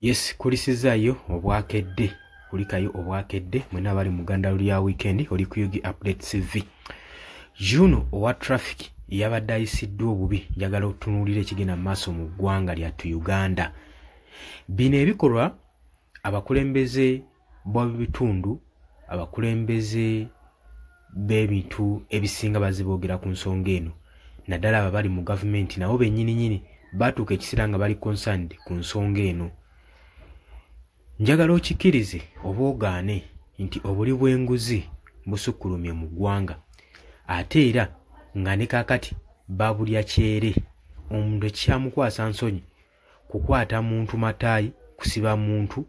Yes, kulisizaayo obwakedde. Kulikayo obwakedde. Mwena bali muganda lya weekend. Oli kuyugi update CV. Juno owa traffic yabadde ayisiddwa obubi. Njagala otunuulira ekigenda maaso mu ggwanga lyattu Uganda. Bino ebikolwa abakulembeze b'ebitundu, abakulembeze b'ebintu ebisinga baziboogera ku nsonga eno. Naddala aba bali mu gavumenti nabo bennyini batuuka ekiseera nga bali concerned ku nsonga eno. Njagala okikkirize oba ogaane nti obuli bw'enguzi busukkulumye mu ggwanga. Ate era nga ne kaakati babulya kyere. Omuntu ekyamukwasa nsonyi kukwata muntu mataayi, kusiba muntu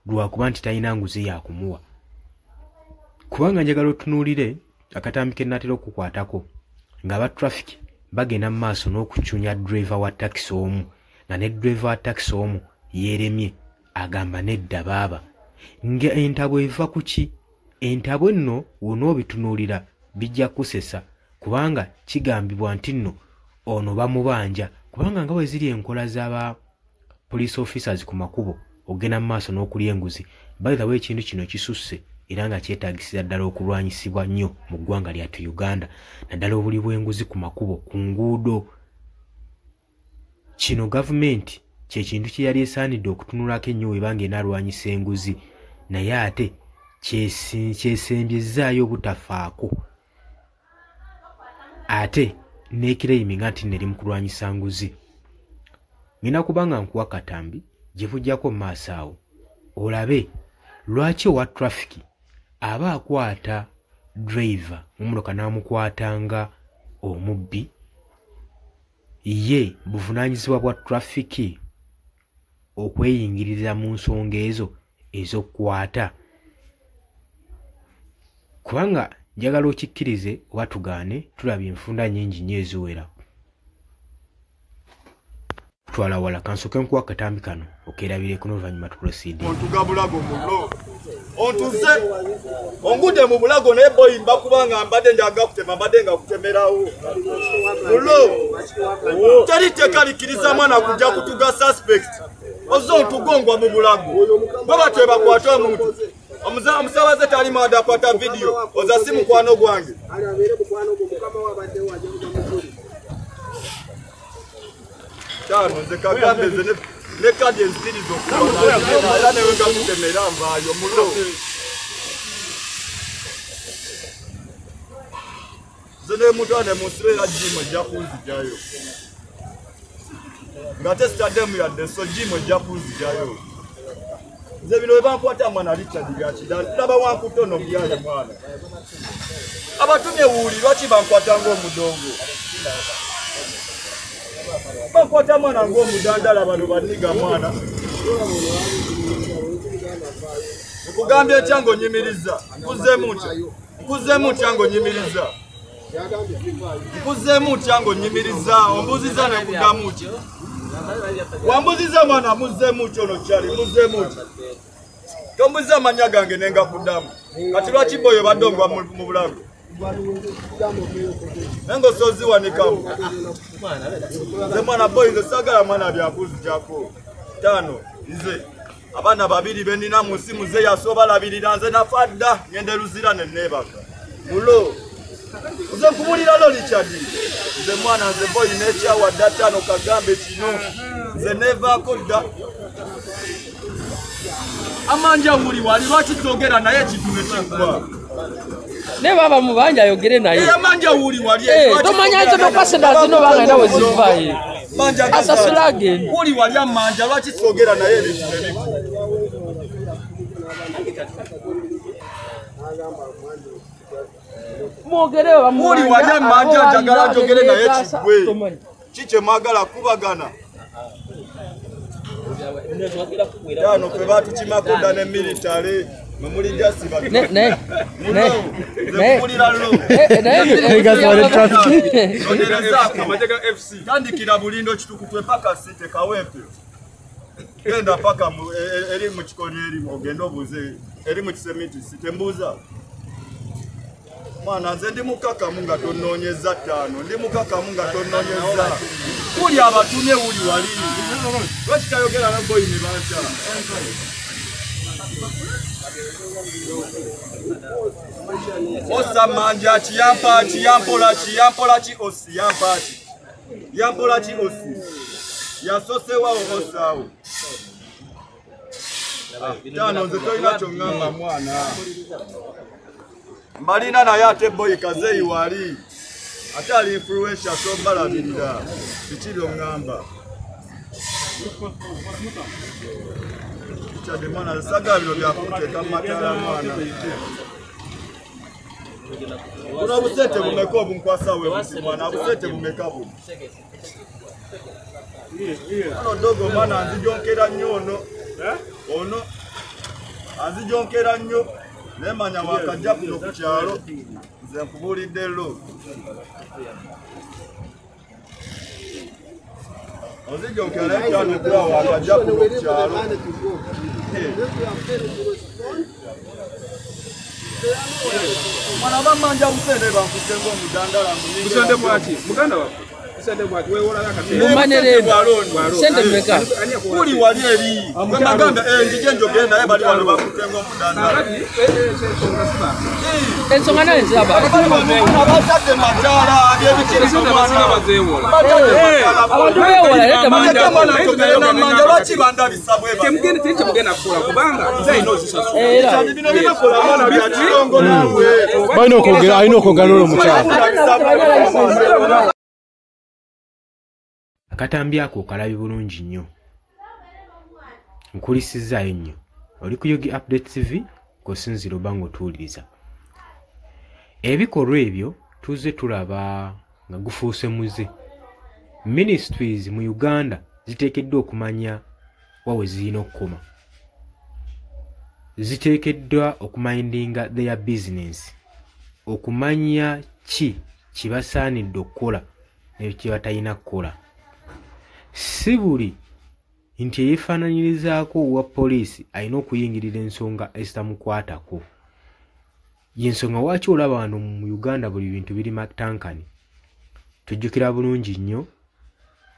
lwakuba nti talina nguzi yakumuwa. Kubanga njagala otunuulire akatambi ke nnatera okukwatako ng'aba traffic bagenda mu maaso n'okucunya driver wa taxi omu, nga ne driver wa taxi omu yeeremye agamba nedda baaba. Nga entabo eva ku ki? Entabo nno w'onoobitunuulira bijja kusesa kubanga kigambibwa nti nno ono bamubanja, kubanga nga bwe ziri enkola z'aba police officers ku makubo ogenda mu maaso n'okulya enguzi. By the way, ekintu kino kisusse era nga kyetaagisira ddala okulwanyisibwa nnyo mu ggwanga lyattu Uganda, naddala obuli bw'enguzi ku makubo, ku nguudo. Kino gavumenti kye kintu kye yali esaanidde okutunulako ennyo webanga enaalwanyisa enguzi, naye ate kyesembyezaayo obutafaako. Ate n'ekirayimi nti neri mu kulwanyisa nguzi. Ngina kubanga nkuwa katambi gye bujjako mu maaso awo olabe lwaki owa traffic aba akwata driver mumuloka n'amukwatanga omubbi, ye buvunaanyizibwa bwa traffic okweyingiriza mu nsonga ezo ez'okukwata. Kubanga njagala okikkirize oba tugaane, tulabye enfunda nnyingi nnyo eziwera. Twala wala kansoke nkuwa katambi kano okeerabireko n'oluvannyuma tuproceed. Ontuga bulago mulo ontuze ongude mu bulago naye boyimba kubanga mbadde njaga kutema, mbadde nga kutemerawo mulo teri teka likiriza mwana kujja kutuga suspect ozo ntugongwa mu bulago baba twebakwata omuntu omusabaze tali maada akwata video oza si mukwano gwange tano nze kagambe nze ne kadi enzirizo okuba era ne wenga kutemera mbaayo mulo zene mutane musirera jimo ejja kunzijayo nga te stadium yadde so jimo ejja kunzijayo nze bino webankwata mwana Richard byakidala tulaba wankutono byale mwana abatumye wuuli lwaki bankwatanga omudongo bankwata mwana ng'omudandala bano baniga mwana nkugambye etya ng'onyimiriza nkuzeemu ntya ng'onyimiriza nkuzeemu ntya ng'onyimiriza ombuziza nekuddamu ki wambuziza mwana muzeemu ki ono kyali muzeemu ki tombuziza amanya gange nenga kuddamu kati lwaki boyo badde ongwa mu bulago nengo sozi wanikamu nze mwana boy nze sagala mwana byakuzi jako tano nze abana babiri benina musi muze yasoba labirira nze nafadda ngende luzira nenebaka mulo nze nkubulira lo Richard nze mwana nze boy necha wa data no kagambe kino nze neva kodda amanja wuli wali lwaki togera naye kitume kikwa ne baba mubanja yogere naye manja wuli wali tomanya nze bakasenda zino banga nawe zivaye manja asasulage wuli wali amanja lwaki togera naye ebintu mwogere bamubanja wuli wali amanja njagala jogere naye kigwe kiche magala kubagana Tano fe batu chimakonda ne military memuli jasi batu ne mulira lo Amajega FC tandikira bulindo kitukutwe paka site kawempe genda paka eri mu kikoli eri ogenda obuze eri mu kisemiti site mbuza mwana nze ndi mukaka munga tononyeza tano ndi mukaka munga tononyeza Tuli abatumye uli wali. Lwaki tayogera na boy ne basha? Osa manja chiyampola chi osi yampati. Yampola chi osi. Yasose wa osawo. Tano nze toyina kyongamba mwana. Mbalina naye ate boy kazeyi wali. Ate ali influencer so balabirira. Bikiri ongamba. Chade mwana saga bino byakuteeka matala mwana. Kuna busete bumeka obunkwasa we mwana busete bumeka bu. Ono dogo mwana anzijonkera nnyo ono. Ono anzijonkera nnyo nemanya wakajja kuno ku kyalo nze nkubulidde lo. Anzijonkera kyalo kwa wakajja kuno ku kyalo. Mwana bamanja busende bankusengo mudandala munyi. Busende bwati muganda wa busende bwati we wola yakati Mumanyere sente meka kuli wali eri kwamagamba njije njogenda bali wano bakutengo mudandala ensonga nayo nzaba abatate matala byebikiri mwana bazewola abantu bewola leta manja manja lwaki bandabisabwe temugende tinche mugenda kukola kubanga nze ino zisasu era bino binakola abana byakirongo nawe ayina okwogera omukyala. Akatambi ako kalabi bulungi nnyo. Nkulisizaayo nnyo. Oli ku Yogi Update TV kosinzira oba ng'otuwuliriza. Ebikolwa ebyo tuze tulaba nga gufuuse muze. Ministries mu Uganda ziteekeddwa okumanya wawe zirina okukoma. Ziteekeddwa okumindinga their business. Okumanya ki kibasaanidde okukola ne kibatalina kukola. Si buli nti eyefaananyirizaako owa poliisi alina okuyingirira ensonga ezitamukwatako. Y'ensonga lwaki olaba wano mu Uganda buli bintu biri matankani. Tujjukira bulungi nnyo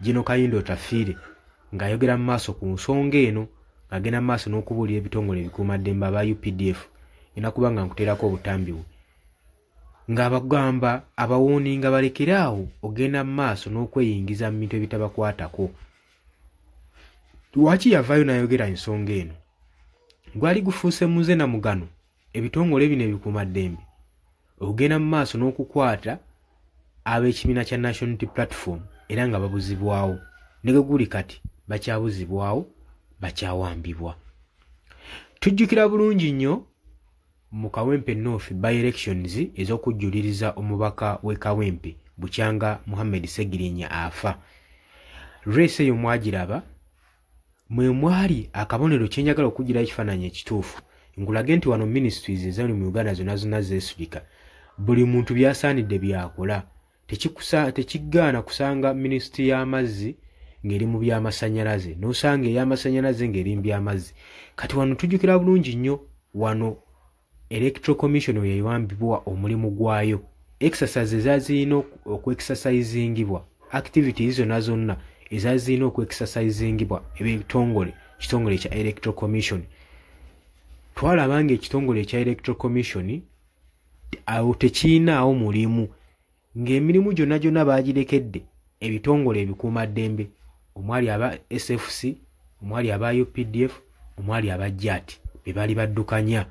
Gino Kayindo Tafiire ng'ayogera mu maaso ku nsonga eno ng'agenda mu maaso n'okubuulira ebitongole ebikuumaddembe aba UPDF inakuba nga nkuteerako obutambi bwe. Ng'abagamba abawuuninga balekeraawo ogenda mu maaso n'okweyingiza mu bintu ebitabakwatako. Lwaki yavaayo n'ayogera ensonga eno? Gwali gufuuse muze na mugano ebitongole bino ebikuumaddembe ogenda mu maaso n'okukwata ab'ekibiina kya National Unity Platform era nga babuzibwawo ne gwe guli kati bakyabuzibwawo bakyawambibwa. Tujjukira bulungi nnyo mu Kawempe North by-elections ez'okujjuliriza omubaka w'e Kawempe Bukyanga Muhammad Segirinya afa. Race eyo mwagiraba mwe mwali akabonero kyenjagala okugira ekifaananyi ekituufu. Nkulage nti wano ministries ezali mu Uganda zonna zeesirika buli muntu byasaanidde byakola. Tekigaana kusanga ministry y'amazzi ng'eri mu by'amasannyalaze n'osanga ey'amasannyalaze ng'eri mu by'amazzi. Kati wano tujjukira bulungi nnyo wano Electoral Commission we yawambibwa omulimu gwayo. Exercise ezazirina okwe-exercisingibwa activities zonna ezazirina okwe-exercisingibwa kitongole kya Electoral Commission. Twalaba nga ekitongole kya Electoral Commission awo tekiinaawo mulimu ng'emirimu gyonna baagirekedde ebitongole ebikuumaddembe omwali aba SFC omwali aba UPDF omwali aba JAT be baali baddukanya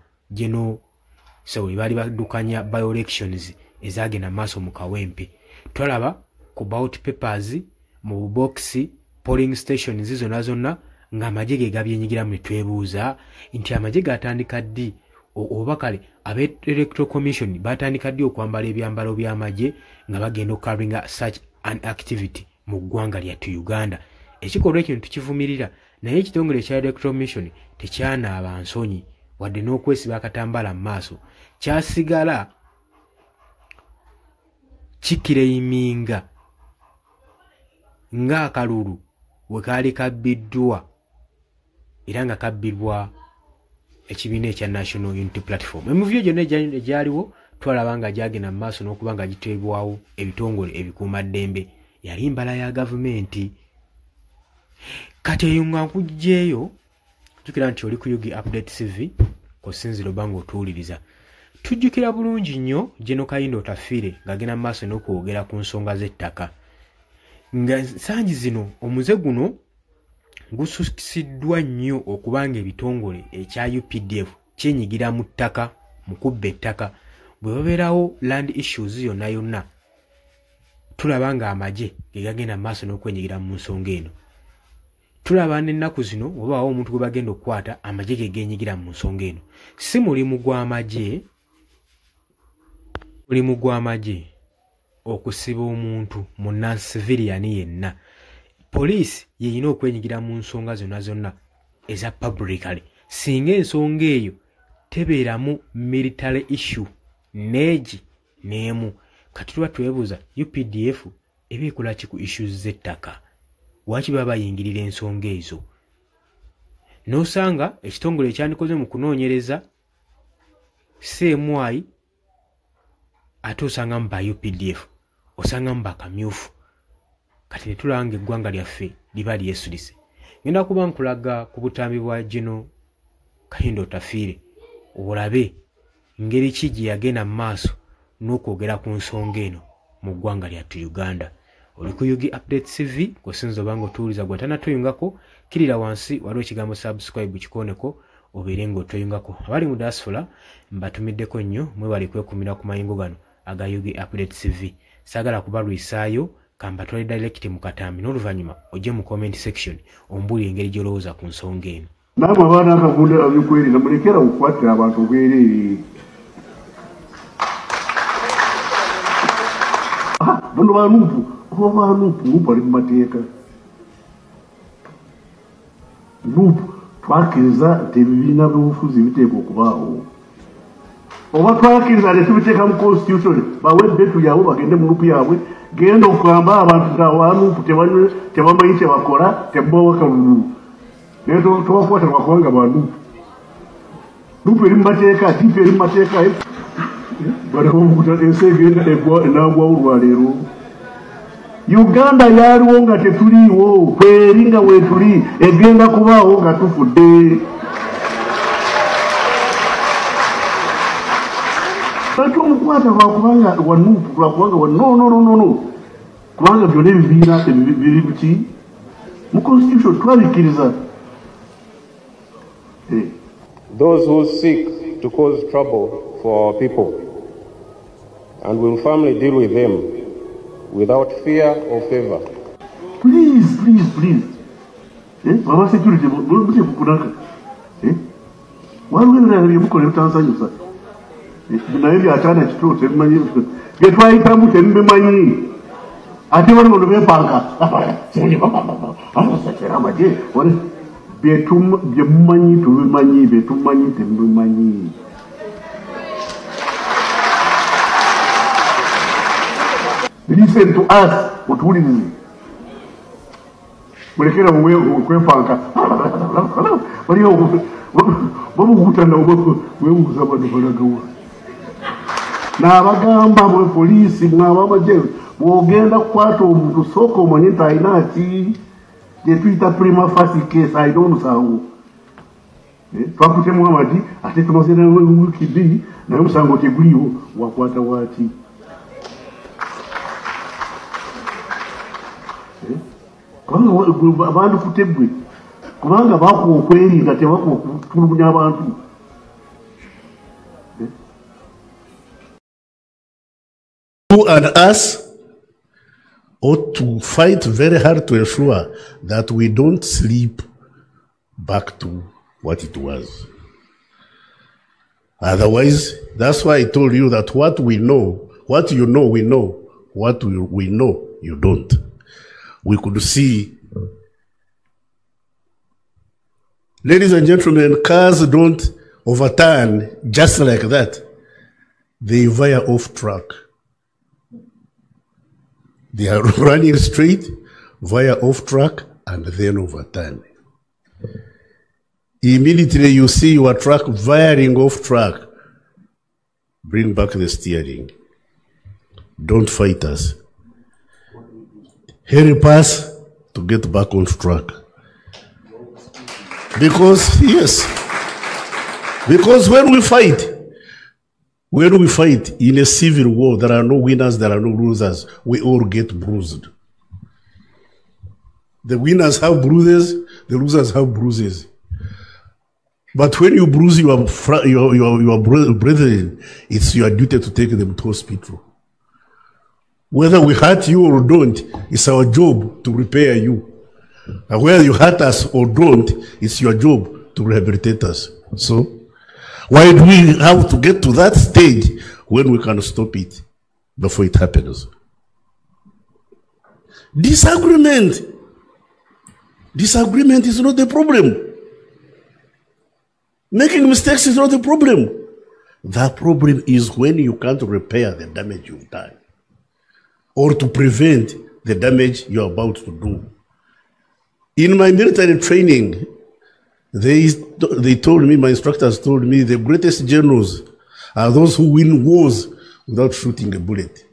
baddukanya by-elections ezaagenda maaso mu Kawempe. Twalaba ku ballot papers mu boxi polling stations zonna ng'amagye ge gabyenyigiramu ne twebuuza nti amagye gatandika ddi oba kale ab'Electoral Commission batandika ddi okwambala ebyambalo by'amagye nga bagenda okaringa such an activity mu ggwanga lyattu Uganda. Ekikolwa ekyo tukivumirira naye ekitongole kya Electoral Commission tekyanaaba nsonyi wadde n'okwesiba akatambala mu maaso. Kyasigala kikireiminga ng'akalulu we kaali kabbiddwa era nga kabbibwa ekibiina ekya National Unity Platform. Emivuyo gyonna egyaliwo twalaba nga gyagenda mu maaso n'okuba nga giteebwawo ebitongole ebikuumaddembe yali mbala ya gavumenti. Kati eyo nga nkugjeeyo jjukira nti oli ku Yugi Update TV kusinzira obanga otuwuliriza. Tujjukira bulungi nnyo General Kayindo Otafiire ng'agenda mu maaso n'okwogera ku nsonga z'ettaka. Nga sanji zino omuze guno gususiddwa nnyo okubanga ebitongole ekya UPDF kyenyigira mu ttaka mu kubba ettaka. Bwe babeerawo land issues yonna yonna tulaba nga amagye ge gagenda mu maaso n'okwenyigira mu nsonga eno. Tulaba n'ennaku zino obaawo omuntu gwe bagenda okukwata amagye ge geenyigira mu nsonga eno. Si mulimu gw'amagye, mulimu gw'amagye okusiba omuntu munnasivilian yenna. Poliisi yeyina okwenyigira mu nsonga zonna zonna eza publicly singa ensonga eyo tebeeramu military issue neegi n'emu. Kati tuba twebuuza UPDF eba ekola ki ku issues z'ettaka? Lwaki baba bayingirira ensonga ezo? N'osanga ekitongole ekyandikoze mu kunoonyereza CMI ate osanga mu ba UPDF, osanga mu bakamyufu. Kati ne tulaba ng'eggwanga lyaffe liba lyesulise. Ngenda kuba nkulaga ku butambi bwa General Kayindo Otafiire olabe ngeri ki gye yagenda mu maaso n'okwogera ku nsonga eno mu ggwanga lyattu Uganda. Oli ku Yugi Update TV kusinza obanga otuwuliza gwe tanatuyungako kirira wansi waliwo ekigambo subscribe kikoneko obeere ng'otweyungako. Abali mu diaspora mbatumiddeko nnyo mwebale kwekumira ku mayingo gano aga Yugi Update TV. Saagala kubalwisaayo kambatwale direct mu katambi n'oluvannyuma ojje mu comment section ombuli engeri gy'olowooza ku nsonga eno. Namwe abaana akavunda abikweri mulekera okukwatira abantu bwereere. Bono banupu ali mu mateeka. Nupu twakiriza nti ebibiina by'obufuzi biteeka okubaawo. Oba twakiriza ne tubiteeka mu constitution bawe ebbeetu yaabwe bagende mu nupu yaabwe genda okugamba abantu nga wanupu tebamanyi kye bakola tebabawa kalulu. Naye tobakwata lwakubanga banupu. Nupu eri mu mateeka, tiipu eri mu mateeka. Baramukuta ensi egenda enaagwawo olwaleero. Uganda yaliwo nga tetuliiwo, kweri nga weetuli egenda kubaawo nga tufudde. Lwaki omukwata lwakubanga wanupu lwakubanga no kubanga byonna ebibiina biri buki mu constitution twabikiriza. Those who seek to cause trouble for our people, and will firmly deal with them without fear or favor. Please. Mama security, muje kukunaka. Waliwo ebirala mukola ebitansanyusa. Naye byatana kituufu tebimanyi. Bye twayitamu tebimanyi. Ate bali bano beepanga. Amagye bye mumanyi tubimanyi, bye tumanyi tebimanyi. Listen to us, utuwulirize. Mulekera kwepanga. Waliwo bamukutana webuuza abantu balagawa. N'abagamba mwe poliisi mwabamagye bw'ogenda kukwata omuntu sooka omanye nti alina ki gye tuyita prima facie case alina omusango. Twakute Muhammad ate tumaze nawe wiiki bbiri naye omusango teguliiwo wakwata waaki. Kubanga abantu futegwe kubanga bakuwa okwerinda tebakuwa okutulugunya abantu. You and us ought to fight very hard to ensure that we don't slip back to what it was. Otherwise, that's why I told you that what we know, what you know, we know. What we know, you don't. We could see, ladies and gentlemen, cars don't overturn just like that. They veer off track. They are running straight, veer off track, and then overturn. Immediately you see your truck veering off track, bring back the steering. Don't fight us. help us to get back on track. Because, yes, because when we fight in a civil war, there are no winners, there are no losers. We all get bruised. The winners have bruises, the losers have bruises. But when you bruise your brethren, it's your duty to take them to hospital. Whether we hurt you or don't, it's our job to repair you. And whether you hurt us or don't, it's your job to rehabilitate us. So, why do we have to get to that stage when we can stop it before it happens? Disagreement is not the problem. Making mistakes is not the problem. The problem is when you can't repair the damage you've done, or to prevent the damage you're about to do. In my military training, they told me, my instructors told me, the greatest generals are those who win wars without shooting a bullet.